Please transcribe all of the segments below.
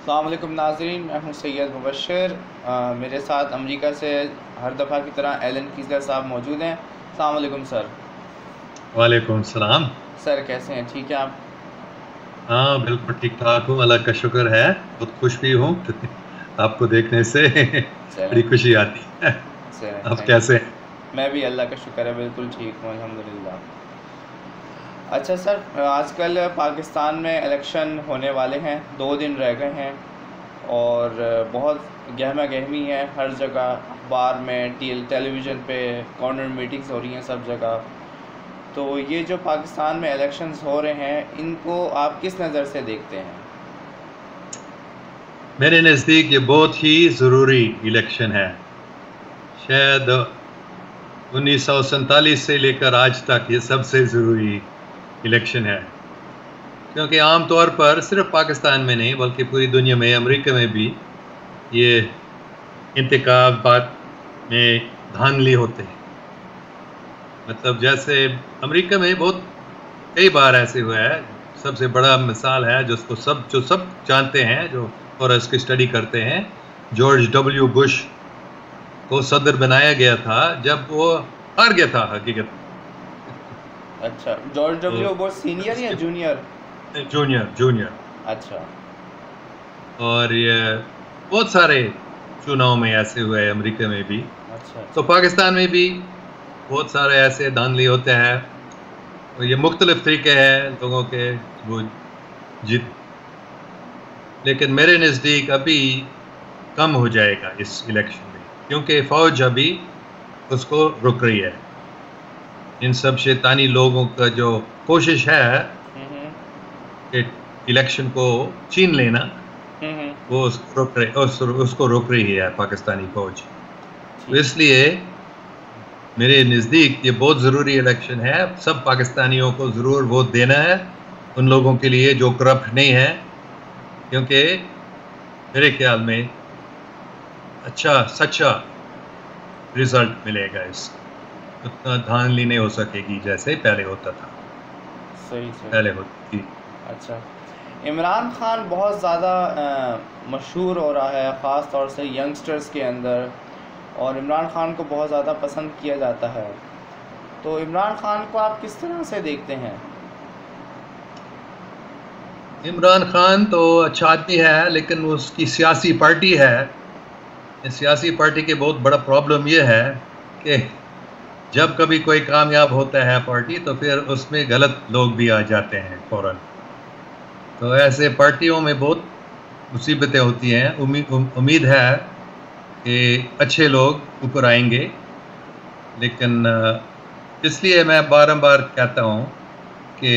अस्सलाम वालेकुम नाज़रीन, मैं हूं सैयद मुबशर। मेरे साथ अमेरिका से हर दफ़ा की तरह एलन कीज़लर साहब मौजूद हैं। अस्सलाम वालेकुम सर। वालेकुम सलाम। सर कैसे हैं, ठीक हैं आप? हाँ, बिल्कुल ठीक-ठाक हूँ, अल्लाह का शुक्र है। बहुत खुश भी हूँ आपको देखने से बड़ी चलें। खुशी आती है। चलें, आप थैंक कैसे यू। हैं? मैं भी अल्लाह का शुक्र है, बिल्कुल ठीक हूँ अल्हम्दुलिल्लाह। अच्छा सर, आजकल पाकिस्तान में इलेक्शन होने वाले हैं, 2 दिन रह गए हैं और बहुत गहमा गहमी है हर जगह। अखबार में, टेलीविज़न पे कॉर्नर मीटिंग्स हो रही हैं सब जगह। तो ये जो पाकिस्तान में इलेक्शंस हो रहे हैं, इनको आप किस नज़र से देखते हैं? मेरे नज़दीक ये बहुत ही ज़रूरी इलेक्शन है। शायद 1947 से लेकर आज तक ये सबसे ज़रूरी इलेक्शन है। क्योंकि आम तौर पर सिर्फ़ पाकिस्तान में नहीं बल्कि पूरी दुनिया में, अमेरिका में भी ये इंतख़ाबात में धांधली होते हैं। मतलब जैसे अमेरिका में बहुत कई बार ऐसे हुआ है। सबसे बड़ा मिसाल है जो सब जानते हैं, जो और इसकी स्टडी करते हैं। जॉर्ज डब्ल्यू बुश को सदर बनाया गया था जब वो हार गया था हकीकत में। अच्छा, जॉर्ज तो डब्ल्यू बुश सीनियर या इसके जूनियर? जूनियर जूनियर अच्छा। और ये बहुत सारे चुनाव में ऐसे हुए अमेरिका में भी। अच्छा। तो अच्छा। पाकिस्तान में भी बहुत सारे ऐसे धांधली होते हैं। तो ये मुख्तलिफ तरीके हैं लोगों के वो जीत, लेकिन मेरे नज़दीक अभी कम हो जाएगा इस इलेक्शन में, क्योंकि फ़ौज अभी उसको रोक रही है। इन सब शैतानी लोगों का जो कोशिश है हम्म। कि इलेक्शन को छीन लेना, हम्म। वो उसको रोक रही है पाकिस्तानी फ़ौज। तो ठीक। इसलिए मेरे नज़दीक ये बहुत ज़रूरी इलेक्शन है। सब पाकिस्तानियों को ज़रूर वोट देना है, उन लोगों के लिए जो करप्ट नहीं है, क्योंकि मेरे ख़्याल में अच्छा सच्चा रिज़ल्ट मिलेगा इससे। उतना धांधली नहीं हो सकेगी जैसे पहले होता था, सही सही। पहले होती थी। अच्छा। इमरान खान बहुत ज़्यादा मशहूर हो रहा है, ख़ास तौर से यंगस्टर्स के अंदर, और इमरान खान को बहुत ज़्यादा पसंद किया जाता है। तो इमरान खान को आप किस तरह से देखते हैं? इमरान खान तो अच्छा आदमी है, लेकिन उसकी सियासी पार्टी है। इस सियासी पार्टी की बहुत बड़ा प्रॉब्लम ये है कि जब कभी कोई कामयाब होता है पार्टी, तो फिर उसमें गलत लोग भी आ जाते हैं फ़ौरन। तो ऐसे पार्टियों में बहुत मुसीबतें होती हैं। उम्मीद है कि अच्छे लोग ऊपर आएँगे, लेकिन इसलिए मैं बारंबार कहता हूँ कि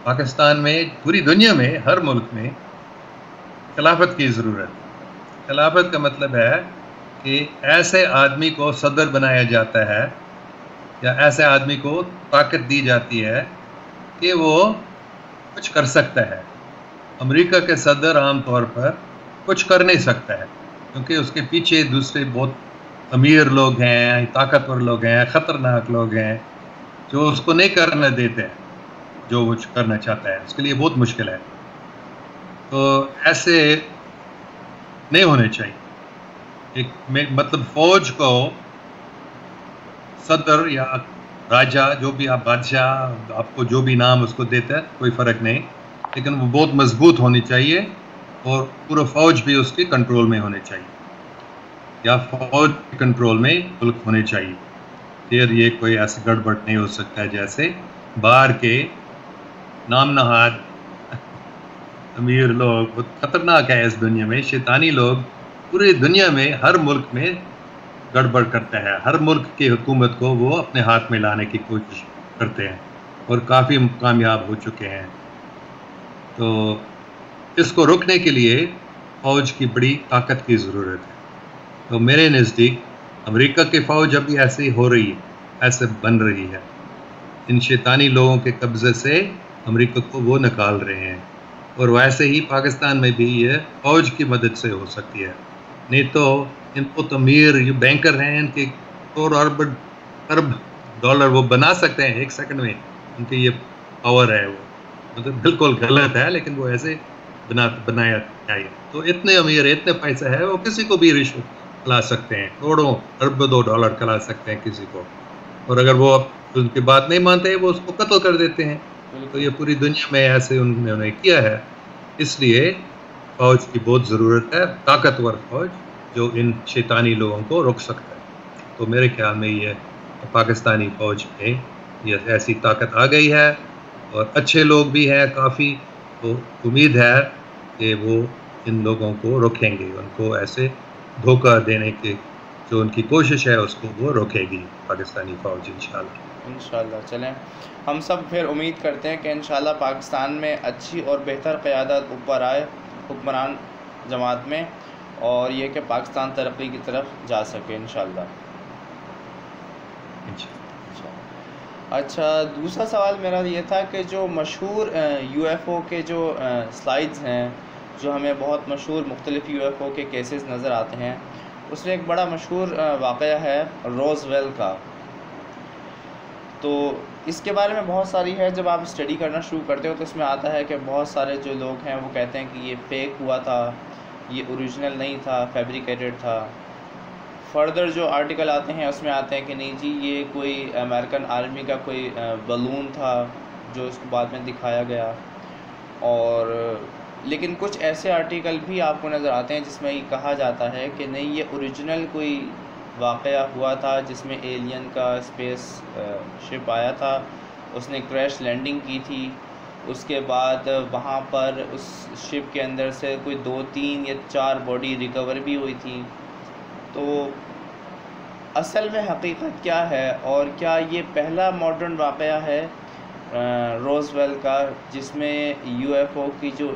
पाकिस्तान में, पूरी दुनिया में, हर मुल्क में खिलाफत की ज़रूरत है। खिलाफत का मतलब है कि ऐसे आदमी को सदर बनाया जाता है या ऐसे आदमी को ताकत दी जाती है कि वो कुछ कर सकता है। अमेरिका के सदर आम तौर पर कुछ कर नहीं सकता है, क्योंकि उसके पीछे दूसरे बहुत अमीर लोग हैं, ताकतवर लोग हैं, ख़तरनाक लोग हैं, जो उसको नहीं करने देते हैं, जो वो करना चाहता है। उसके लिए बहुत मुश्किल है। तो ऐसे नहीं होने चाहिए। एक में मतलब फ़ौज को सदर या राजा, जो भी आप बादशाह, आपको जो भी नाम उसको देता है, कोई फ़र्क नहीं, लेकिन वो बहुत मज़बूत होनी चाहिए और पूरा फ़ौज भी उसके कंट्रोल में होने चाहिए, या फ़ौज के कंट्रोल में मुल्क होने चाहिए। फिर ये कोई ऐसे गड़बड़ नहीं हो सकता है जैसे बाहर के नाम नहाद अमीर लोग। बहुत खतरनाक है इस दुनिया में, शैतानी लोग पूरी दुनिया में, हर मुल्क में गड़बड़ करता है। हर मुल्क की हुकूमत को वो अपने हाथ में लाने की कोशिश करते हैं और काफ़ी कामयाब हो चुके हैं। तो इसको रोकने के लिए फ़ौज की बड़ी ताकत की ज़रूरत है। तो मेरे नज़दीक अमेरिका की फ़ौज अभी ऐसे ही हो रही है, ऐसे बन रही है। इन शैतानी लोगों के कब्ज़े से अमेरिका को वो निकाल रहे हैं, और वैसे ही पाकिस्तान में भी ये फ़ौज की मदद से हो सकती है। नहीं तो इनको तो अमीर ये बैंकर हैं, इनके करोड़ अरब अरब डॉलर वो बना सकते हैं 1 सेकंड में। उनकी ये पावर है वो। मतलब बिल्कुल गलत है, लेकिन वो ऐसे बनाया चाहिए। तो इतने अमीर है, इतने पैसे है, वो किसी को भी रिश्वत खिला सकते हैं, करोड़ों अरबों डॉलर खिला सकते हैं किसी को, और अगर वो उनकी बात नहीं मानते वो उसको कत्ल कर देते हैं। तो ये पूरी दुनिया में ऐसे उन्होंने किया है। इसलिए फ़ौज की बहुत ज़रूरत है, ताकतवर फ़ौज जो इन शैतानी लोगों को रोक सकता है। तो मेरे ख्याल में ये पाकिस्तानी फ़ौज में ये ऐसी ताकत आ गई है और अच्छे लोग भी हैं काफ़ी, तो उम्मीद है कि वो इन लोगों को रोकेंगे, उनको ऐसे धोखा देने की जो उनकी कोशिश है उसको वो रोकेगी पाकिस्तानी फ़ौज इंशाल्लाह। इंशाल्लाह। चलें, हम सब फिर उम्मीद करते हैं कि इंशाल्लाह पाकिस्तान में अच्छी और बेहतर क़यादत ऊपर आए हुक्मरान जमात में, और ये कि पाकिस्तान तरक्की की तरफ जा सके इंशाल्लाह। अच्छा, दूसरा सवाल मेरा ये था कि जो मशहूर यूएफओ के जो स्लाइड्स हैं, जो हमें बहुत मशहूर मुख्तलिफ़ यूएफओ के केसेस नज़र आते हैं, उसमें एक बड़ा मशहूर वाक़या है रोज़वेल का। तो इसके बारे में बहुत सारी है, जब आप स्टडी करना शुरू करते हो तो इसमें आता है कि बहुत सारे जो लोग हैं वो कहते हैं कि ये फ़ेक हुआ था, ये ओरिजिनल नहीं था, फैब्रिकेटेड था। फर्दर जो आर्टिकल आते हैं उसमें आते हैं कि नहीं जी, ये कोई अमेरिकन आर्मी का कोई बलून था जो उसको बाद में दिखाया गया। और लेकिन कुछ ऐसे आर्टिकल भी आपको नज़र आते हैं जिसमें ये कहा जाता है कि नहीं, ये ओरिजिनल कोई वाक़या हुआ था जिसमें एलियन का स्पेस शिप आया था, उसने क्रैश लैंडिंग की थी, उसके बाद वहाँ पर उस शिप के अंदर से कोई 2, 3 या 4 बॉडी रिकवर भी हुई थी। तो असल में हकीकत क्या है, और क्या ये पहला मॉडर्न वाक़या है रोज़वेल का जिसमें यूएफओ की जो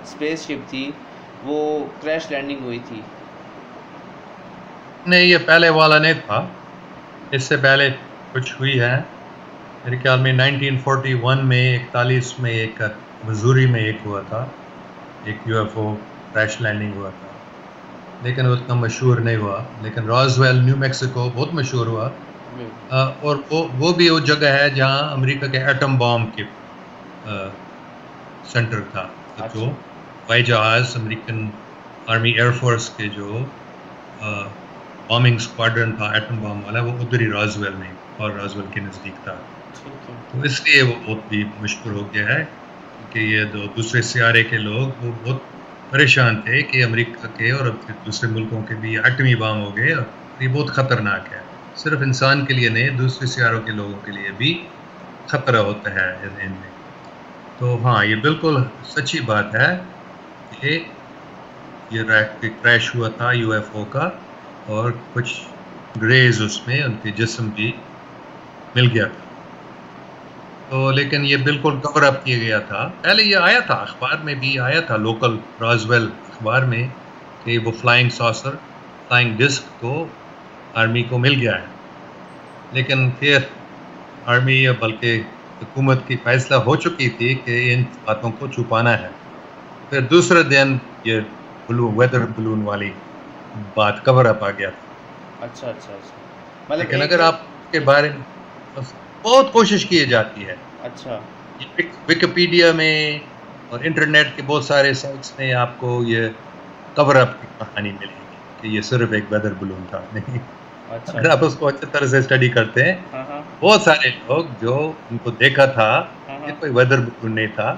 स्पेसशिप थी वो क्रैश लैंडिंग हुई थी? नहीं, ये पहले वाला नहीं था, इससे पहले कुछ हुई है। मेरे ख्याल में 1941 में 41 में एक मिज़ूरी में एक हुआ था, एक यूएफओ क्रैश लैंडिंग हुआ था, लेकिन उतना मशहूर नहीं हुआ। लेकिन रॉज़वेल न्यू मैक्सिको बहुत मशहूर हुआ। और वो भी वो जगह है जहाँ अमेरिका के एटम बॉम्ब के सेंटर था। तो जो हवाई जहाज़ अमेरिकन आर्मी एयरफोर्स के जो बॉम्बिंग स्क्वाड्रन था एटम बॉम्ब वाला, वो उधर ही रॉज़वेल में और रॉज़वेल के नज़दीक था। तो इसलिए वो बहुत भी मशहूर हो गया है कि ये दूसरे सियारे के लोग वो बहुत परेशान थे कि अमेरिका के और दूसरे मुल्कों के भी एटमी बम हो गए, और ये बहुत ख़तरनाक है। सिर्फ इंसान के लिए नहीं, दूसरे सियारों के लोगों के लिए भी ख़तरा होता है इनमें। तो हाँ, ये बिल्कुल सच्ची बात है कि ये क्रैश हुआ था यूएफओ का, और कुछ ग्रेज उसमें उनके जिस्म भी मिल गया था। तो लेकिन ये बिल्कुल कवर अप किया गया था। पहले ये आया था अखबार में भी आया था, लोकल रॉज़वेल अखबार में, कि वो फ्लाइंग सॉसर, फ्लाइंग डिस्क को आर्मी को मिल गया है। लेकिन फिर आर्मी या बल्कि हुकूमत की फैसला हो चुकी थी कि इन बातों को छुपाना है। फिर दूसरे दिन ये वेदर बलून वाली बात कवर अप आ गया था। अच्छा। मतलब लेकिन अगर आप के बारे में बहुत कोशिश की जाती है। अच्छा। विकिपीडिया में और इंटरनेट के बहुत सारे साइट्स में आपको ये कवर अप की कहानी मिलेगी कि ये सिर्फ एक वेदर बलून था, नहीं। अच्छा। अगर आप उसको अच्छी तरह से स्टडी करते हैं, बहुत सारे लोग जो उनको देखा था कि कोई वेदर बलून नहीं था,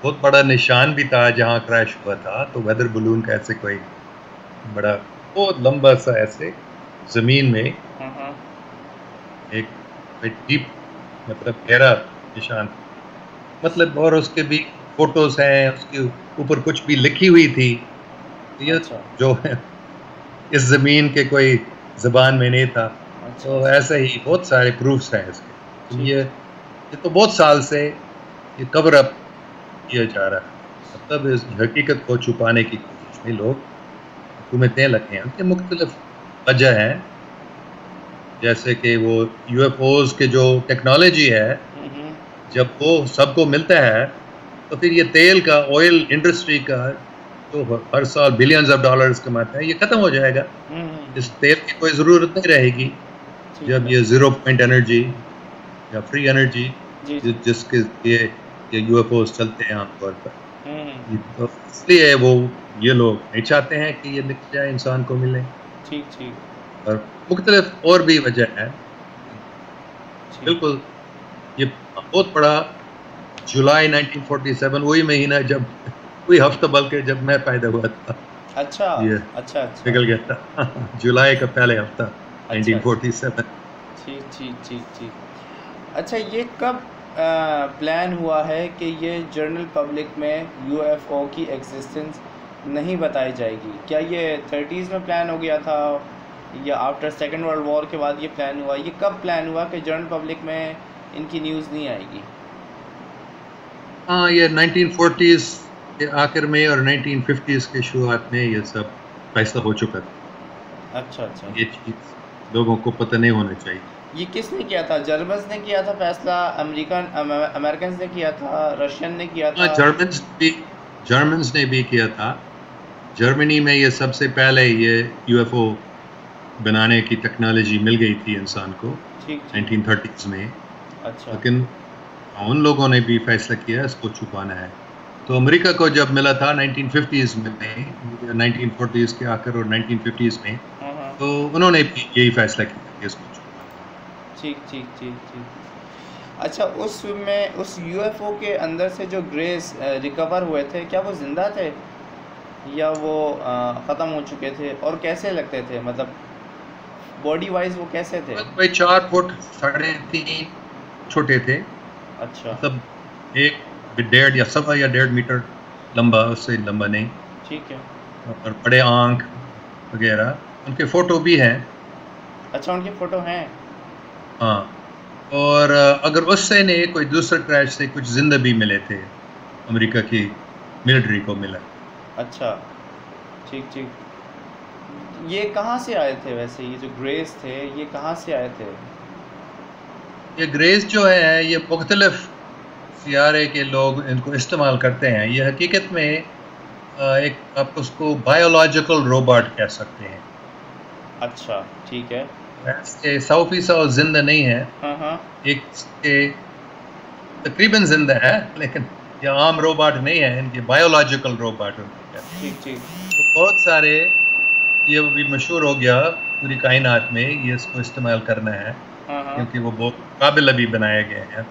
बहुत बड़ा निशान भी था जहाँ क्रैश हुआ था। तो वेदर बलून का ऐसे कोई बड़ा बहुत लंबा सा ऐसे ज़मीन में एक डीप मतलब गहरा निशान, मतलब, और उसके भी फोटोज हैं, उसके ऊपर कुछ भी लिखी हुई थी। ये जो है इस ज़मीन के कोई ज़बान में नहीं था। तो ऐसे ही बहुत सारे प्रूफ्स हैं इसके। तो ये तो बहुत साल से ये कवर अप किया जा रहा है, मतलब इस हकीकत को छुपाने की कोशिश में लोग, हुकूमतें लगे हैं, उनके मुख्तलिफ वजह हैं। जैसे कि वो यूएफओज़ के जो टेक्नोलॉजी है, जब वो सबको मिलता है तो फिर ये तेल का, ऑयल इंडस्ट्री का जो हर साल बिलियंस ऑफ डॉलर्स कमाता है, ये ख़त्म हो जाएगा। इस तेल की कोई ज़रूरत नहीं रहेगी जब ये ज़ीरो पॉइंट एनर्जी या फ्री एनर्जी जिसके ये यूएफओज़ चलते हैं आमतौर पर, तो इसलिए वो ये लोग नहीं चाहते हैं कि ये निकल जाए, इंसान को मिले। ठीक, ठीक, और मुख्तलिफ और भी वजह है। ठीक। बिल्कुल, ये बहुत बड़ा जुलाई 1947 वही महीना जब वही हफ्ता बल्कि जब मैं पैदा हुआ था, अच्छा, ये अच्छा, अच्छा, निकल गया था जुलाई का पहले हफ्ता अच्छा, 1947। ठीक, ठीक, ठीक, ठीक। अच्छा, ये कब प्लान हुआ है कि ये जनरल पब्लिक में यूएफओ की एग्जिस्टेंस नहीं बताई जाएगी? क्या ये 30s में प्लान हो गया था या आफ्टर सेकेंड वर्ल्ड वॉर के बाद ये प्लान हुआ? ये कब प्लान हुआ कि जनरल पब्लिक में इनकी न्यूज़ नहीं आएगी? हाँ, ये 1940s के आखिर में और 1950s के शुरुआत में ये सब फैसला हो चुका था। अच्छा, अच्छा। ये चीज़ लोगों को पता नहीं होना चाहिए। ये किसने किया था? जर्मन्स ने किया था फैसला, अमेरिकन ने किया था, रशियन ने किया हाँ, था? जर्मन्स ने भी किया था। जर्मनी में ये सबसे पहले ये यूएफओ बनाने की टेक्नोलॉजी मिल गई थी इंसान को ठीक, ठीक। 1930s में। अच्छा, लेकिन उन लोगों ने भी फैसला किया इसको छुपाना है। तो अमेरिका को जब मिला था 1950s में, 1940s के आखिर और 1950s में, हाँ, हाँ। तो उन्होंने भी यही फैसला किया कि इसको छुपाना। ठीक, ठीक, ठीक, ठीक। अच्छा, उस यूएफओ के अंदर से जो ग्रेस रिकवर हुए थे, क्या वो ज़िंदा थे या वो ख़त्म हो चुके थे, और कैसे लगते थे? मतलब बॉडी वाइज वो कैसे थे? भाई 4 फुट 3.5 छोटे थे, अच्छा, मतलब 1 या 1.5 मीटर लंबा, उससे लंबा नहीं। ठीक है। और बड़े आंख वगैरह, उनके फोटो भी हैं। अच्छा, उनकी फ़ोटो हैं? हाँ, और अगर उससे नहीं कोई दूसरे क्रैश से कुछ जिंदा भी मिले थे, अमेरिका की मिलिट्री को मिला। अच्छा, ठीक, ठीक। ये कहाँ से आए थे वैसे, ये जो ग्रेस थे ये कहाँ से आए थे? ये ग्रेस जो है ये मुख्तलिफ सियारे के लोग इनको इस्तेमाल करते हैं। ये हकीकत में एक आप उसको बायोलॉजिकल रोबोट कह सकते हैं। अच्छा, ठीक है। ऐसे 100% जिंदा नहीं है, हाँ, हाँ। एक से तकरीबन जिंदा है, लेकिन ये आम रोबोट नहीं है, इनके बायोलॉजिकल रोबोट होते हैं। ठीक, ठीक। तो बहुत सारे ये भी मशहूर हो गया पूरी कायनात में, ये इसको इस्तेमाल करना है हाँ, हाँ। क्योंकि वो बहुत काबिल अभी बनाए गए हैं।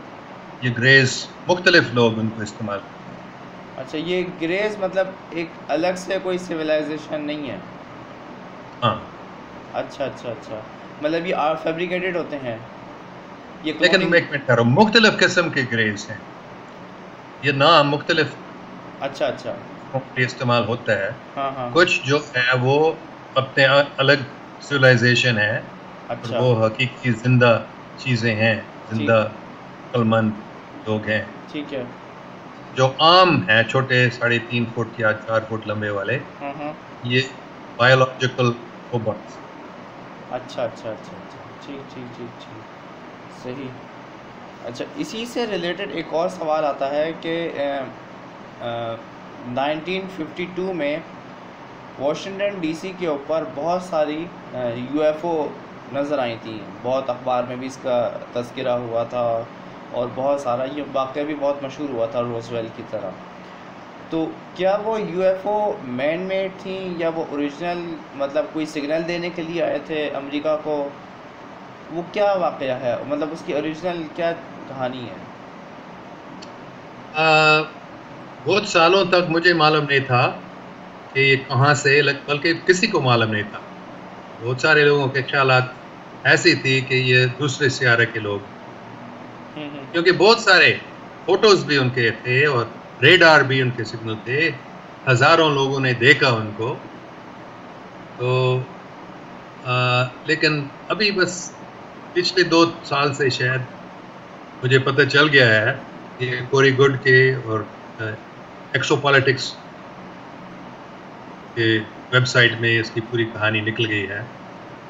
ये ग्रेस मुख्तलिफ लोग उनको इस्तेमाल करते हैं। अच्छा, ये ग्रेस मतलब एक अलग से कोई सिविलाइजेशन नहीं है? हाँ, अच्छा, अच्छा, अच्छा। मतलब ये फैब्रिकेटेड होते हैं? ये लेकिन क्लोनिंग? मैं एक मिनट कह रहा हूँ, मुख्तलिफ किस्म के ग्रेस हैं। ये नाम मुख्तलिफ अच्छा, अच्छा। इस्तेमाल होता है। हाँ, हाँ। कुछ जो है वो अपने अलग सिविलाइजेशन है, और अच्छा, वो हकीकी जिंदा चीज़ें हैं, ठीक, जिंदा अक्लमंद लोग हैं। ठीक है। जो आम हैं, छोटे 3.5 फुट या 4 फुट लंबे वाले, हाँ, हाँ। ये बायोलॉजिकल रोबोट्स। अच्छा, अच्छा, अच्छा, अच्छा। ठीक, ठीक, ठीक, ठीक। सही। अच्छा, इसी से रिलेटेड एक और सवाल आता है कि 1952 में वाशिंगटन डीसी के ऊपर बहुत सारी यूएफओ नज़र आई थी। बहुत अखबार में भी इसका तज़किरा हुआ था और बहुत सारा ये वाक़या भी बहुत मशहूर हुआ था रोज़वेल की तरह। तो क्या वो यूएफओ मैन मेड थी या वो ओरिजिनल, मतलब कोई सिग्नल देने के लिए आए थे अमेरिका को? वो क्या वाक़या है, मतलब उसकी ओरिजिनल क्या कहानी है? बहुत सालों तक मुझे मालूम नहीं था कि ये कहाँ से, बल्कि किसी को मालूम नहीं था। बहुत सारे लोगों के ख्यालात ऐसी थी कि ये दूसरे सियारे के लोग, क्योंकि बहुत सारे फोटोज भी उनके थे और रेडार भी उनके सिग्नल थे, हज़ारों लोगों ने देखा उनको। तो लेकिन अभी बस पिछले 2 साल से शायद मुझे पता चल गया है कि कोरी गुड के और एक्सोपॉलिटिक्स के वेबसाइट में इसकी पूरी कहानी निकल गई है।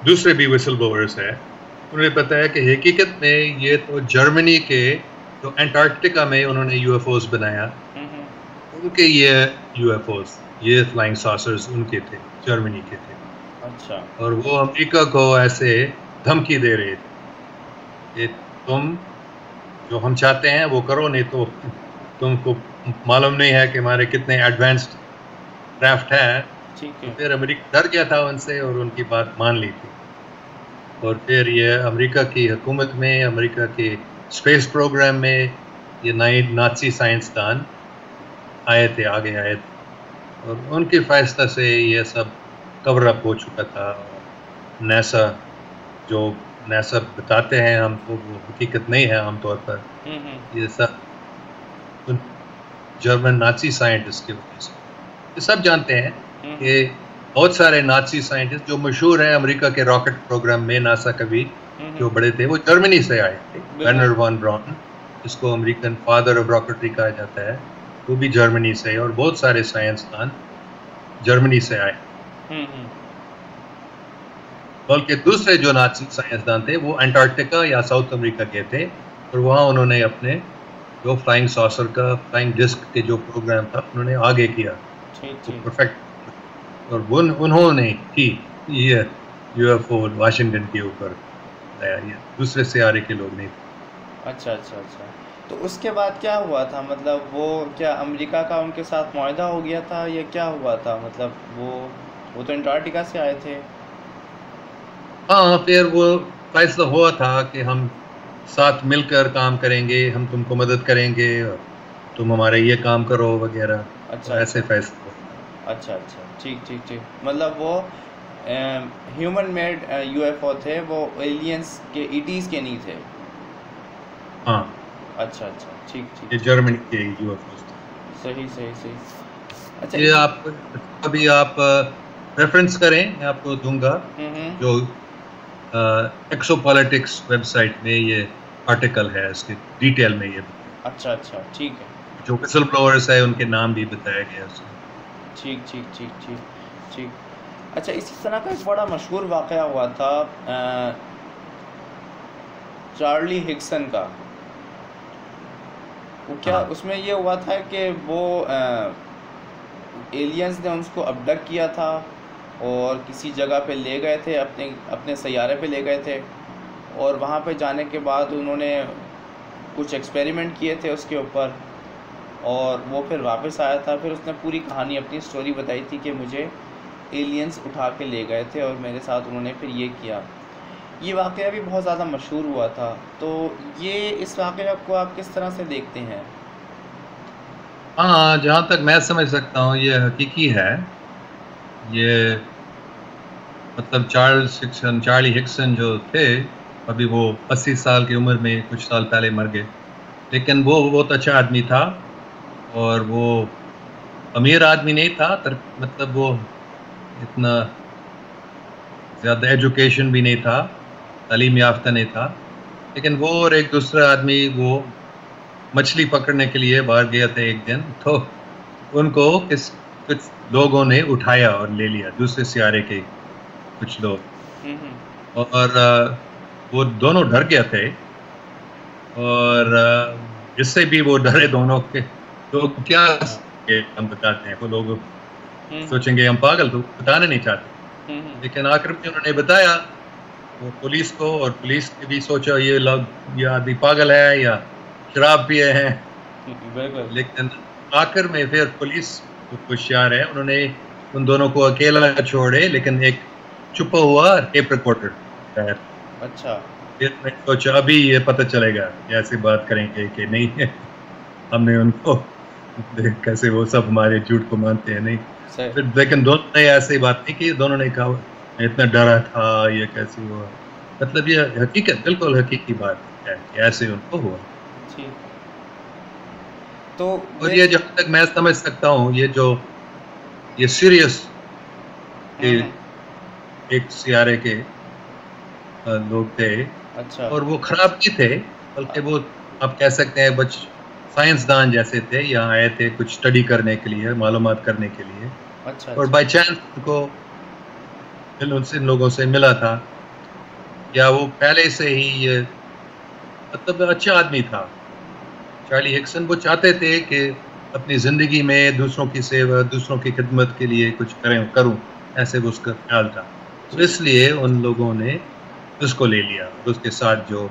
दूसरे भी विसल ब्लोअर्स है, उन्होंने बताया कि हकीकत में ये तो जर्मनी के जो एंटार्क्टिका में उन्होंने यूएफओस बनाया, उनके ये यूएफओस, ये फ्लाइंग सॉसर्स उनके थे, जर्मनी के थे। अच्छा, और वो अमेरिका को ऐसे धमकी दे रहे थे कि तुम जो हम चाहते हैं वो करो, नहीं तो तुमको मालूम नहीं है कि हमारे कितने एडवांस्ड क्राफ्ट है। ठीक तो है। फिर अमेरिका डर गया था उनसे और उनकी बात मान ली थी। और फिर ये अमेरिका की हुकूमत में, अमेरिका के स्पेस प्रोग्राम में ये नए नाज़ी साइंसदान आगे आए थे और उनके फैसला से ये सब कवर अप हो चुका था। नासा जो नासा बताते हैं हमको वो हकीकत नहीं है आमतौर पर। ये सब जर्मन नाज़ी साइंटिस्ट की वजह से ये सब जानते हैं कि बहुत सारे नाज़ी साइंटिस्ट जो मशहूर हैं अमेरिका के रॉकेट प्रोग्राम में, नासा का भी जो बड़े थे, वो जर्मनी से आए थे। वर्नर वॉन ब्राउन, जिसको अमेरिकन फादर ऑफ रॉकेटरी कहा जाता है, वो भी जर्मनी से, और बहुत सारे साइंसदान जर्मनी से आए। बल्कि दूसरे जो नाज़ी साइंसदान थे वो अंटार्कटिका या साउथ अमेरिका के थे और वहाँ उन्होंने अपने जो फ्लाइंग सॉसर का, फ्लाइंग डिस्क के जो प्रोग्राम था, उन्होंने आगे किया परफेक्ट। और उन्होंने ही ये यूएफओ वाशिंगटन के ऊपर लाया, ये दूसरे सियारे के लोग नहीं थे। अच्छा अच्छा अच्छा। तो उसके बाद क्या हुआ था? मतलब वो क्या अमेरिका का उनके साथ मुआहदा हो गया था या क्या हुआ था? मतलब वो तो अंटार्कटिका से आए थे। हाँ, फिर वो फैसला हुआ था कि हम साथ मिलकर काम करेंगे, हम तुमको मदद करेंगे और तुम हमारे ये काम करो वगैरह। अच्छा, तो ऐसे फैसला हुआ। अच्छा अच्छा, ठीक ठीक ठीक। मतलब वो ह्यूमन मेड यूएफओ थे, वो एलियंस के, ईटीज के नहीं थे। हाँ, अच्छा अच्छा, ठीक ठीक। ये जर्मनी के यूएफओ थे। सही सही सही। अच्छा, ये आप अभी आप रेफरेंस करें, मैं आपको दूंगा जो एक्सोपॉलिटिक्स वेबसाइट में ये आर्टिकल है, इसके डिटेल में ये। अच्छा अच्छा, ठीक है। जो विसल ब्लोअर्स है उनके नाम भी बताया गया उसमें। ठीक ठीक ठीक ठीक ठीक। अच्छा, इसी तरह का एक बड़ा मशहूर वाक़या हुआ था चार्ली हिग्सन का। वो क्या, हाँ। उसमें ये हुआ था कि वो एलियंस ने उसको अबडक्ट किया था और किसी जगह पे ले गए थे, अपने सैयारे पे ले गए थे, और वहाँ पे जाने के बाद उन्होंने कुछ एक्सपेरिमेंट किए थे उसके ऊपर, और वो फिर वापस आया था। फिर उसने पूरी कहानी, अपनी स्टोरी बताई थी कि मुझे एलियंस उठा के ले गए थे और मेरे साथ उन्होंने फिर ये किया। ये वाक़या भी बहुत ज़्यादा मशहूर हुआ था। तो ये इस वाक़या को आप किस तरह से देखते हैं? हाँ, जहाँ तक मैं समझ सकता हूँ ये हकीकी है। ये मतलब चार्ली हिक्सन जो थे, अभी वो 80 साल की उम्र में कुछ साल पहले मर गए, लेकिन वो बहुत अच्छा आदमी था और वो अमीर आदमी नहीं था, मतलब वो इतना ज़्यादा एजुकेशन भी नहीं था, तालीम याफ्ता नहीं था, लेकिन वो और एक दूसरा आदमी वो मछली पकड़ने के लिए बाहर गए थे एक दिन, तो उनको कुछ लोगों ने उठाया और ले लिया, दूसरे सियारे के कुछ लोग। और वो दोनों डर गए थे और इससे भी वो डरे दोनों के। तो क्या हम बताते हैं, वो लोग सोचेंगे हम पागल, तो बताना नहीं चाहते, लेकिन आखिर में उन्होंने बताया वो पुलिस को, और पुलिस ने भी सोचा ये आदमी पागल है या शराब पिए हैं। लेकिन आखिर में फिर पुलिस होशियार है, उन्होंने उन दोनों को अकेला छोड़े, लेकिन एक छुपा हुआ टेप रिकॉर्डर। अच्छा। फिर मैं सोचा अभी ये पता चलेगा, ऐसे बात करेंगे कि नहीं है हमने उनको, कैसे वो सब हमारे झूठ को मानते हैं, नहीं। फिर लेकिन दोनों ने ऐसे बात नहीं की, दोनों ने कहा इतना डरा था, ये कैसे हुआ। मतलब ये हकीकत, बिल्कुल हकीकी बात है कि ऐसे उनको हुआ। तो और ये जब तक मैं समझ सकता हूँ, ये सीरियस एक सियारे के लोग थे। अच्छा। और वो खराब नहीं थे, बल्कि वो आप कह सकते हैं साइंसदान जैसे थे, यहाँ आए थे कुछ स्टडी करने के लिए, मालूमात करने के लिए। अच्छा। और बाई चांस उनको उनसे लोगों से मिला था, या वो पहले से ही ये मतलब अच्छा आदमी था चार्ली हिक्सन। वो चाहते थे कि अपनी ज़िंदगी में दूसरों की सेवा, दूसरों की खिदमत के लिए कुछ करूं, ऐसे वो उसका ख्याल था। तो इसलिए उन लोगों ने उसको ले लिया, और उसके साथ जो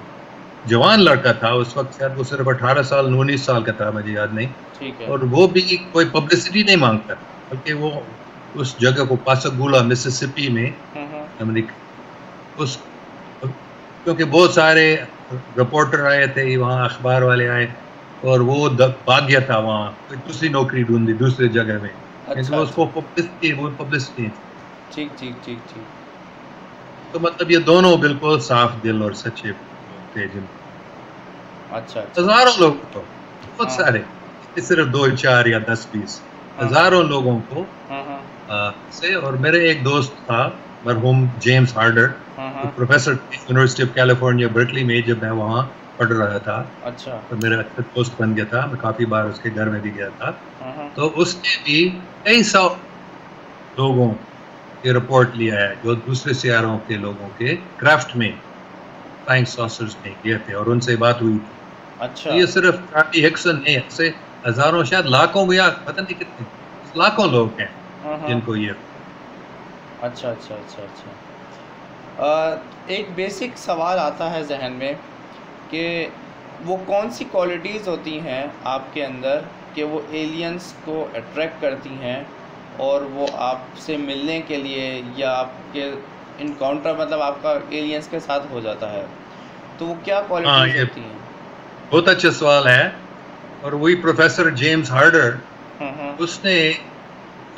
जवान लड़का था उस वक्त, शायद वो सिर्फ 18 साल 19 साल का था, मुझे याद नहीं। ठीक है। और वो भी कोई पब्लिसिटी नहीं मांगता, बल्कि वो उस जगह को पासागुला मिसिसिपी में अमेरिका, उस क्योंकि बहुत सारे रिपोर्टर आए थे वहाँ, अखबार वाले आए, और वो भाग गया था वहाँ, कोई दूसरी नौकरी ढूंढी दूसरी जगह में, क्योंकि वो उसको पब्लिसिटी। ठीक ठीक ठीक ठीक। तो मतलब ये दोनों बिल्कुल साफ दिल और सच्चे लोग थे, जिन अच्छा। हजारों लोग तो बहुत हाँ। सारे, सिर्फ 2 4 या 10 20 हजारों लोगों को से। और मेरे एक दोस्त था मरहूम जेम्स हार्डर, तो professor university of California Berkeley में, जब मैं वहाँ पढ़ रहा था। अच्छा। तो मेरा अच्छा दोस्त बन गया था, मैं काफी बार उसके घर में भी गया था। तो उसने भी कई सौ लोगों की रिपोर्ट लिया है जो दूसरे सियारों के लोगों के क्राफ्ट में, फ्लाइंग सॉसर्स में गए थे, और उनसे बात हुई थी। अच्छा। तो ये सिर्फ चार्ली हिक्सन नहीं, ऐसे हजारों, शायद लाखों, या पता नहीं कितने लाखों लोग हैं जिनको ये। अच्छा अच्छा अच्छा अच्छा। एक बेसिक सवाल आता है जहन में कि वो कौन सी क्वालिटीज़ होती हैं आपके अंदर कि वो एलियंस को अट्रैक्ट करती हैं और वो आपसे मिलने के लिए या आपके इनकाउंटर, मतलब आपका एलियंस के साथ हो जाता है, तो वो क्या क्वालिटीज़ होती हैं? बहुत अच्छा सवाल है। और वही प्रोफेसर जेम्स हार्डर, उसने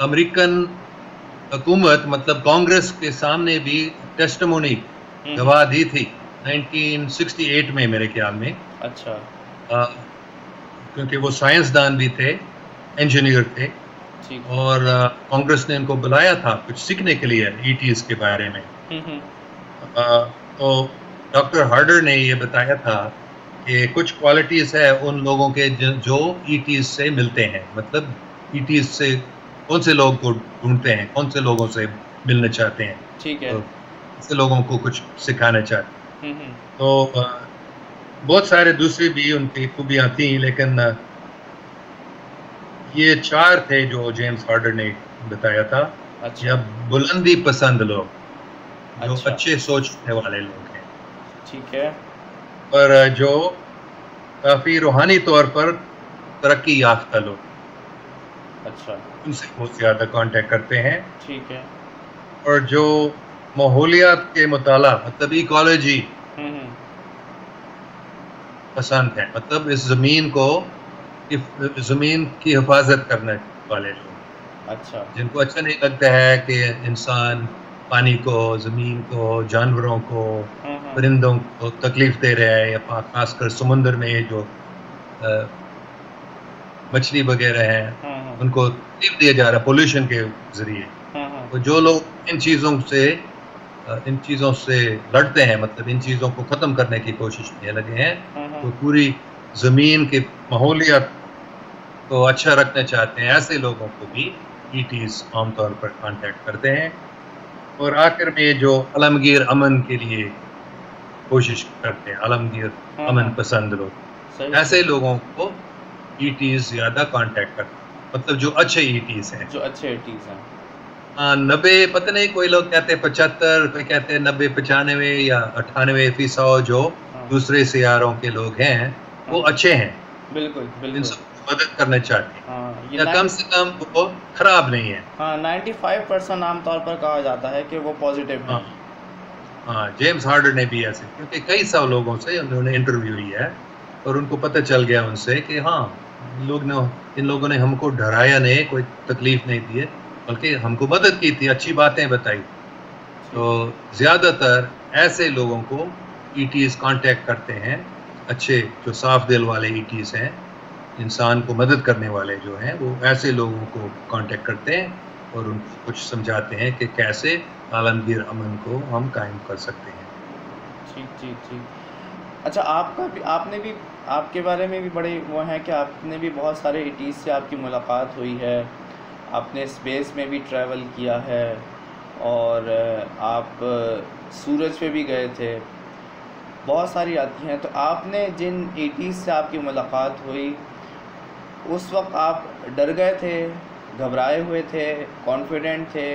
अमेरिकन हुकूमत, मतलब कांग्रेस के सामने भी टेस्टिमोनी गवाह दी थी 1968 में मेरे ख्याल में। अच्छा। क्योंकि वो साइंसदान भी थे, इंजीनियर थे, और कांग्रेस ने इनको बुलाया था कुछ सीखने के लिए ईटीज के बारे में। तो डॉक्टर हार्डर ने ये बताया था कि कुछ क्वालिटीज है उन लोगों के जो ईटीज से मिलते हैं, मतलब ईटीज से कौन से लोग को ढूंढते हैं, कौन से लोगों से मिलना चाहते हैं। ठीक है। तो ऐसे लोगों को कुछ सिखाना चाहते हैं। तो बहुत सारे दूसरी भी उनकी खूबियां थी, लेकिन ये 4 थे जो जेम्स हार्डर ने बताया था। अच्छा। या बुलंदी पसंद लोग, जो अच्छा। अच्छे सोचने वाले लोग हैं। ठीक है। और जो काफी रूहानी तौर पर तरक्की याफ्ता लोग, अच्छा, उनसे बहुत ज्यादा कांटेक्ट करते हैं। ठीक है। और जो माहौलियात के मुताला, मतलब इकोलॉजी पसंद है, मतलब इस जमीन को, जमीन की हिफाजत करने वाले लोग। अच्छा। जिनको अच्छा नहीं लगता है कि इंसान पानी को, जमीन को, जानवरों को, परिंदों को तकलीफ दे रहा है, या खासकर समुद्र में जो मछली वगैरह है उनको तकलीफ दिया जा रहा है पोल्यूशन के जरिए। तो जो लोग इन चीज़ों से लड़ते हैं, मतलब इन चीज़ों को ख़त्म करने की कोशिश में लगे हैं, तो पूरी ज़मीन के माहौलियात को अच्छा रखना चाहते हैं, ऐसे लोगों को भी ईटीज़ आमतौर पर कांटेक्ट करते हैं। और आखिर में जो आलमगीर अमन के लिए कोशिश करते हैं, आलमगीर अमन पसंद लोग, ऐसे लोगों को ईटीज़ ज़्यादा कांटेक्ट करते हैं, मतलब जो अच्छे ईटीज़ हैं, जो अच्छे ईटीज़ हैं। 90, पता नहीं, कोई लोग कहते हैं 75, कोई कहते हैं 90, 95 या 98% जो दूसरे सियारों के लोग हैं वो अच्छे हैं। बिल्कुल बिल्कुल। इन सबको मदद करना चाहते हैं, या कम से कम वो खराब नहीं है। 95% आमतौर पर कहा जाता है कि वो पॉजिटिव हैं। हाँ, जेम्स हार्डर ने भी ऐसे, क्योंकि कई सौ लोगों से उन्होंने इंटरव्यू लिया है और उनको पता चल गया उनसे कि हाँ, इन लोगों ने हमको डराया नहीं, कोई तकलीफ नहीं दी है, बल्कि हमको मदद की थी, अच्छी बातें बताई। तो ज़्यादातर ऐसे लोगों को ईटीज़ कांटेक्ट करते हैं, अच्छे जो साफ दिल वाले ईटीज़ हैं, इंसान को मदद करने वाले जो हैं, वो ऐसे लोगों को कांटेक्ट करते हैं और उनको कुछ समझाते हैं कि कैसे आलमगीर अमन को हम कायम कर सकते हैं। ठीक ठीक ठीक। अच्छा, आपने भी, आपके बारे में भी बड़े वो हैं कि आपने भी बहुत सारे ईटीज़ से आपकी मुलाकात हुई है, आपने स्पेस में भी ट्रैवल किया है, और आप सूरज पे भी गए थे, बहुत सारी आती हैं। तो आपने जिन ईटीज़ से आपकी मुलाकात हुई, उस वक्त आप डर गए थे, घबराए हुए थे, कॉन्फिडेंट थे,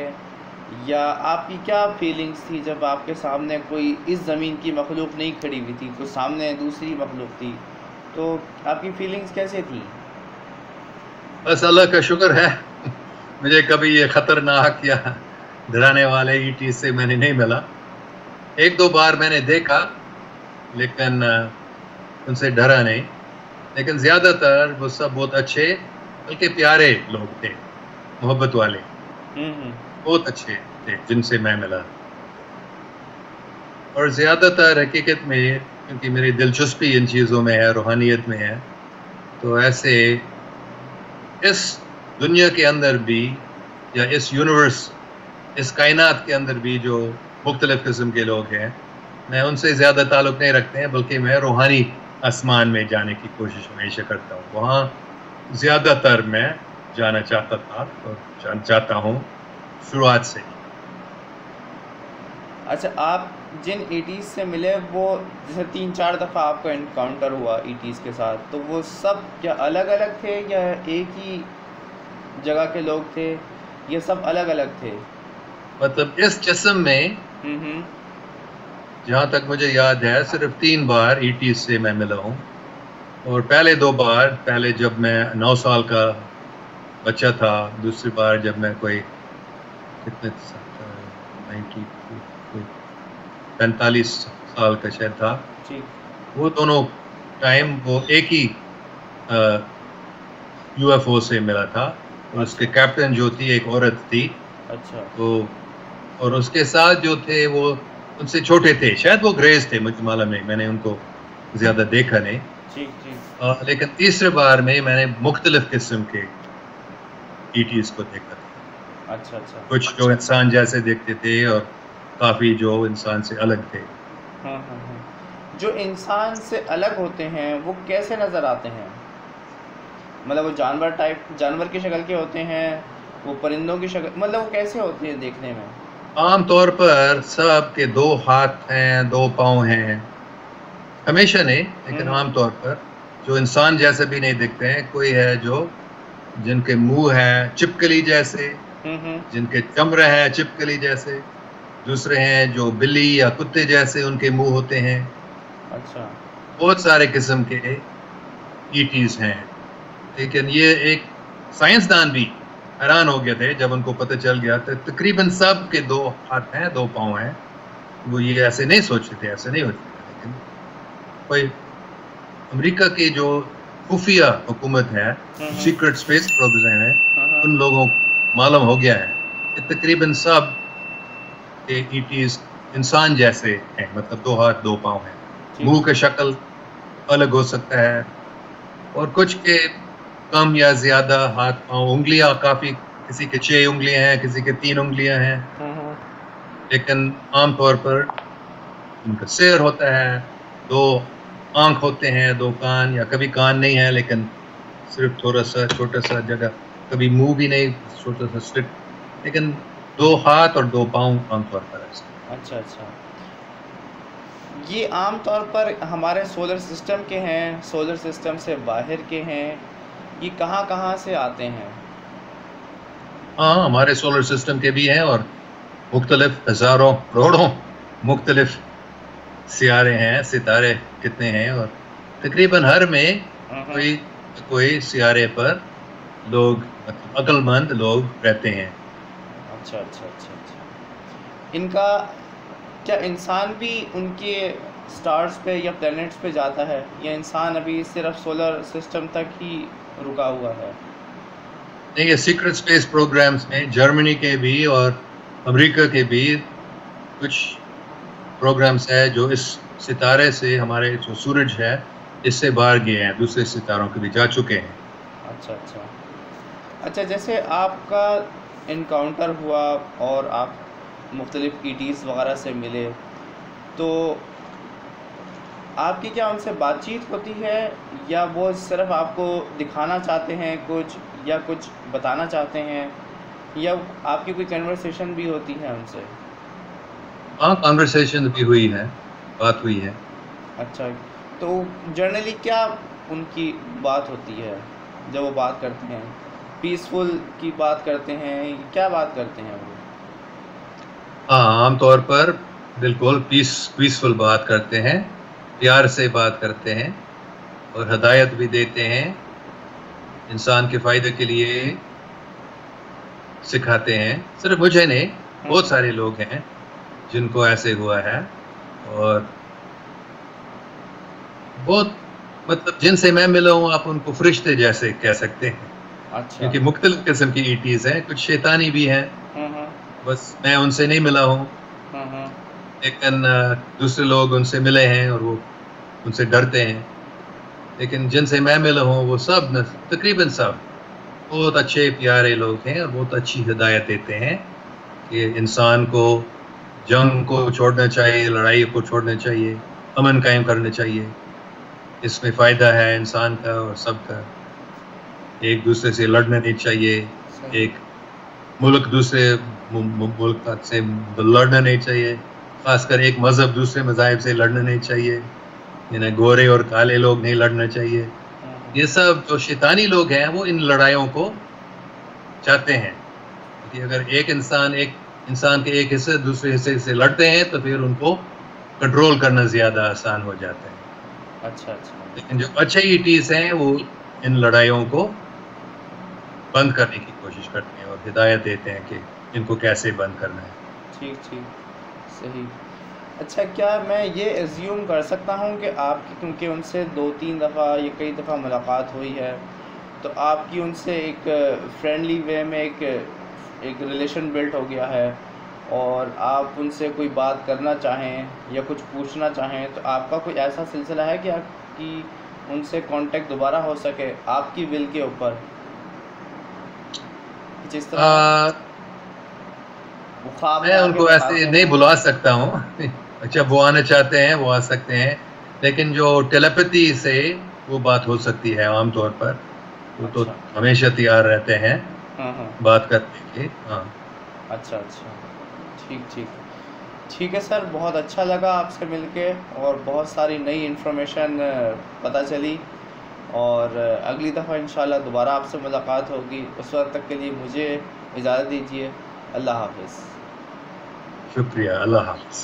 या आपकी क्या फीलिंग्स थी जब आपके सामने कोई इस ज़मीन की मखलूक नहीं खड़ी हुई थी, तो सामने दूसरी मखलूक थी, तो आपकी फीलिंग्स कैसे थी? बस अल्लाह का शुक्र है मुझे कभी ये खतरनाक या डराने वाले ईटी से मैंने नहीं मिला। एक दो बार मैंने देखा लेकिन उनसे डरा नहीं। लेकिन ज़्यादातर वो सब बहुत अच्छे बल्कि प्यारे लोग थे, मोहब्बत वाले, बहुत अच्छे थे जिनसे मैं मिला। और ज़्यादातर हकीकत में क्योंकि मेरी दिलचस्पी इन चीज़ों में है, रूहानियत में है, तो ऐसे इस दुनिया के अंदर भी या इस यूनिवर्स, इस कायनात के अंदर भी जो मुख्तलिफ़ किस्म के लोग हैं, मैं उनसे ज़्यादा ताल्लुक़ नहीं रखते हैं, बल्कि मैं रूहानी आसमान में जाने की कोशिश हमेशा करता हूँ। वहाँ ज़्यादातर मैं जाना चाहता था और चाहता हूँ शुरुआत से। अच्छा, आप जिन ईटीज़ से मिले वो जैसे 3-4 दफ़ा आपका इनकाउंटर हुआ ईटीज़ के साथ, तो वो सब क्या अलग-अलग थे या एक ही जगह के लोग थे, ये सब अलग-अलग थे? मतलब इस जिस्म में जहाँ तक मुझे याद है सिर्फ 3 बार ईटीज़ से मैं मिला हूँ। और पहले 2 बार, पहले जब मैं 9 साल का बच्चा था, दूसरी बार जब मैं कोई कितने 45 साल का शायद था। वो दोनों टाइम वो एक ही यूएफओ से मिला था और उसके कैप्टन जो थी एक औरत थी। अच्छा। तो और उसके साथ जो थे वो उनसे छोटे थे, शायद वो ग्रेज थे, मुझे मालूम नहीं, मैंने उनको ज़्यादा देखा नहीं। लेकिन तीसरे बार में मैंने मुख्तलिफ किस्म के ईटीज़ को देखा था। अच्छा। कुछ जो इंसान जैसे दिखते थे और काफ़ी जो इंसान से अलग थे। हाँ। जो इंसान से अलग होते हैं वो कैसे नज़र आते हैं? मतलब वो जानवर की शक्ल के होते हैं, वो परिंदों की शक्ल, मतलब वो कैसे होते हैं देखने में? आम तौर पर सब के 2 हाथ हैं, 2 पाँव हैं, हमेशा नहीं, लेकिन आम तौर पर जो इंसान जैसे भी नहीं दिखते हैं। कोई है जो जिनके मुंह है चिपकली जैसे, जिनके चमड़े हैं चिपकली जैसे, दूसरे हैं जो बिल्ली या कुत्ते जैसे उनके मुंह होते हैं। अच्छा। बहुत सारे किस्म के ईटीज़ हैं, लेकिन ये एक साइंसदान भी हैरान हो गए थे जब उनको पता चल गया। तो तकरीबन सब के 2 हाथ हैं, 2 पाँव हैं। वो ये ऐसे नहीं सोचते थे, ऐसे नहीं होते थे। लेकिन कोई अमेरिका की जो खुफिया हुकूमत है, सीक्रेट स्पेस प्रोग्राम है, उन लोगों को मालूम हो गया है कि तकरीबन सब के ईटीज़ इंसान जैसे हैं, मतलब 2 हाथ 2 पाँव हैं। मुंह का शक्ल अलग हो सकता है और कुछ के कम या ज़्यादा हाथ पाँव, उंगलियां काफ़ी, किसी के 6 उंगलियां हैं, किसी के 3 उंगलियां हैं। लेकिन आम तौर पर उनका सिर होता है, 2 आँख होते हैं, 2 कान, या कभी कान नहीं है लेकिन सिर्फ थोड़ा सा छोटा सा जगह, कभी मुंह भी नहीं, छोटा सा स्लिट, लेकिन 2 हाथ और 2 पाँव आम तौर पर है। अच्छा। ये आम तौर पर हमारे सोलर सिस्टम के हैं, सोलर सिस्टम से बाहर के हैं, ये कहाँ से आते हैं? हाँ, हमारे सोलर सिस्टम के भी हैं और मुख्तलिफ हज़ारों करोड़ों मुख्तलिफ सितारे कितने हैं, और तकरीबन हर में कोई सियारे पर लोग, मतलब अक्लमंद लोग रहते हैं। अच्छा। इनका क्या इंसान भी उनके स्टार्स पे या प्लैनेट्स पे जाता है, या इंसान अभी सिर्फ सोलर सिस्टम तक ही रुका हुआ है? नहीं, ये सीक्रेट स्पेस प्रोग्राम्स में जर्मनी के भी और अमेरिका के भी कुछ प्रोग्राम्स है जो इस सितारे से, हमारे जो सूरज है, इससे बाहर गए हैं, दूसरे सितारों के भी जा चुके हैं। अच्छा, जैसे आपका इनकाउंटर हुआ और आप मुख्तलिफ ईटीज़ वगैरह से मिले, तो आपकी क्या उनसे बातचीत होती है, या वो सिर्फ आपको दिखाना चाहते हैं कुछ, या कुछ बताना चाहते हैं, या आपकी कोई कन्वर्सेशन भी होती है उनसे? हाँ, कन्वर्सेशन भी हुई है, बात हुई है। अच्छा, तो जनरली क्या उनकी बात होती है जब वो बात करते हैं? पीसफुल की बात करते हैं, क्या बात करते हैं वो? हाँ, आम तौर पर बिल्कुल पीसफुल बात करते हैं, प्यार से बात करते हैं और हदायत भी देते हैं, इंसान के फ़ायदे के लिए सिखाते हैं। सिर्फ मुझे नहीं, बहुत सारे लोग हैं जिनको ऐसे हुआ है और बहुत मतलब जिनसे मैं मिला हूँ आप उनको फरिश्ते जैसे कह सकते हैं, अच्छा। क्योंकि मुख्तलिफ किस्म की ईटीज़ हैं, कुछ शैतानी भी हैं, हम्म। बस मैं उनसे नहीं मिला हूँ, हम्म। लेकिन दूसरे लोग उनसे मिले हैं और वो उनसे डरते हैं। लेकिन जिनसे मैं मिला हूँ वो सब न तकरीबन सब बहुत अच्छे प्यारे लोग हैं और बहुत अच्छी हिदायत देते हैं कि इंसान को जंग को छोड़ना चाहिए, लड़ाई को छोड़ना चाहिए, अमन कायम करना चाहिए। इसमें फ़ायदा है इंसान का और सबका। एक दूसरे से लड़ना नहीं चाहिए, सही। एक मुल्क दूसरे मुल्क से लड़ना नहीं चाहिए, ख़ासकर एक मज़हब दूसरे मज़ाहिब से लड़ना नहीं चाहिए, इन्हें गोरे और काले लोग नहीं लड़ना चाहिए। ये सब जो शैतानी लोग हैं वो इन लड़ाइयों को चाहते हैं कि अगर एक इंसान के एक हिस्से दूसरे हिस्से से लड़ते हैं तो फिर उनको कंट्रोल करना ज़्यादा आसान हो जाता है। अच्छा अच्छा। लेकिन जो अच्छे ईटीज़ हैं वो इन लड़ाइयों को बंद करने की कोशिश करते हैं और हिदायत देते हैं कि इनको कैसे बंद करना है। ठीक ठीक, सही। अच्छा, क्या मैं ये एज्यूम कर सकता हूँ कि आपकी, क्योंकि उनसे 2-3 दफ़ा या कई दफ़ा मुलाकात हुई है, तो आपकी उनसे एक फ्रेंडली वे में एक रिलेशन बिल्ट हो गया है, और आप उनसे कोई बात करना चाहें या कुछ पूछना चाहें तो आपका कोई ऐसा सिलसिला है कि आपकी उनसे कांटेक्ट दोबारा हो सके आपकी विल के ऊपर, जिस तरह वो ख्वाब में मैं आके उनको बताते ऐसे नहीं हैं? बुला सकता हूँ। अच्छा, वो आना चाहते हैं वो आ सकते हैं, लेकिन जो टेलीपैथी से वो बात हो सकती है आम तौर पर, वो तो अच्छा। हमेशा तैयार रहते हैं हाँ। बात करने के। हाँ, अच्छा अच्छा, ठीक ठीक। ठीक है सर, बहुत अच्छा लगा आपसे मिलके और बहुत सारी नई इन्फॉर्मेशन पता चली, और अगली दफ़ा इंशाल्लाह दोबारा आपसे मुलाकात होगी। उस वक्त तक के लिए मुझे इजाज़त दीजिए। अल्लाह हाफ़िज़। शुक्रिया, अल्लाह हाफ़िज़।